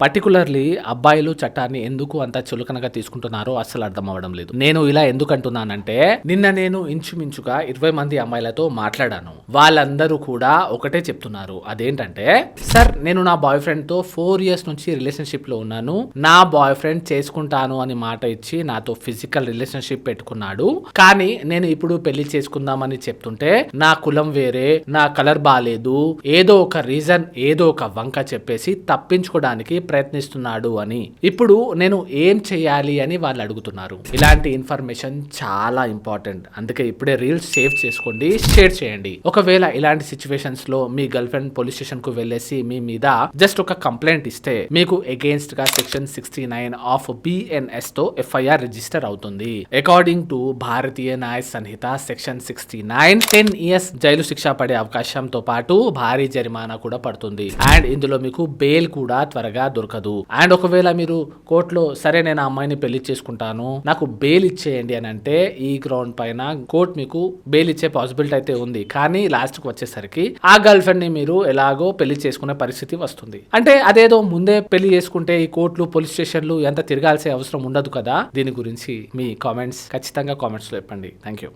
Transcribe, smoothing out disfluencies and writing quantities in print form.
Particularly అబ్బాయిలు చట్టాన్ని ఎందుకు అంత చులకనగా తీసుకుంటున్నారో అస్సలు అర్థం అవ్వడం లేదు. నేను ఇలా ఎందుకు అంటున్నానంటే, నిన్న నేను ఇంచుమించుగా 20 మంది అమ్మాయిలతో మాట్లాడాను. వాళ్ళందరూ కూడా ఒకటే చెప్తున్నారు. అదేంటంటే, సార్ నేను నా బాయ్ ఫ్రెండ్ తో 4 years నుంచి రిలేషన్షిప్ లో ఉన్నాను. నా బాయ్ ఫ్రెండ్ చేసుకుంటాను అని మాట ఇచ్చి నాతో ఫిజికల్ రిలేషన్షిప్ పెట్టుకున్నాడు. కానీ నేను ఇప్పుడు పెళ్లి చేసుకుందామని చెప్తుంటే నా కులం వేరే, నా కలర్ బాలేదు, ఏదో ఒక రీజన్, ఏదో ఒక వంక చెప్పేసి తప్పించుకోవడానికి ప్రయత్నిస్తున్నాడు అని. ఇప్పుడు నేను ఏం చేయాలి అని వాళ్ళు అడుగుతున్నారు. ఇలాంటి ఇన్ఫర్మేషన్ చాలా ఇంపార్టెంట్. అందుకే ఇప్పుడే రీల్స్ సేవ్ చేసుకోండి, షేర్ చేయండి. ఒకవేళ ఇలాంటి సిచ్యువేషన్స్ లో మీ గర్ల్ ఫ్రెండ్ పోలీస్ స్టేషన్ కు వెళ్ళేసి మీ మీద జస్ట్ ఒక కంప్లైంట్ ఇస్తే మీకు అగేన్స్ట్ గా సెక్షన్ 69 ఆఫ్ BNS తో FIR రిజిస్టర్ అవుతుంది. అకార్డింగ్ టు భారతీయ న్యాయ సంహిత సెక్షన్ 69 10 years జైలు శిక్ష పడే అవకాశంతో పాటు భారీ జరిమానా కూడా పడుతుంది. అండ్ ఇందులో మీకు బెయిల్ కూడా త్వరగా దొరకదు. అండ్ ఒకవేళ మీరు కోర్టులో సరే నేను ఆ అమ్మాయిని పెళ్లి చేసుకుంటాను, నాకు బెయిల్ ఇచ్చేయండి అని అంటే, ఈ గ్రౌండ్ పైన కోర్టు మీకు బెయిల్ ఇచ్చే పాసిబిలిటీ అయితే ఉంది. కానీ లాస్ట్ కు వచ్చేసరికి ఆ గర్ల్ ఫ్రెండ్ ని మీరు ఎలాగో పెళ్లి చేసుకునే పరిస్థితి వస్తుంది. అంటే అదేదో ముందే పెళ్లి చేసుకుంటే ఈ కోర్టులు, పోలీస్ స్టేషన్లు ఎంత తిరగాల్సిన అవసరం ఉండదు కదా. దీని గురించి మీ కామెంట్స్ ఖచ్చితంగా కామెంట్స్ లో చెప్పండి. Thank you.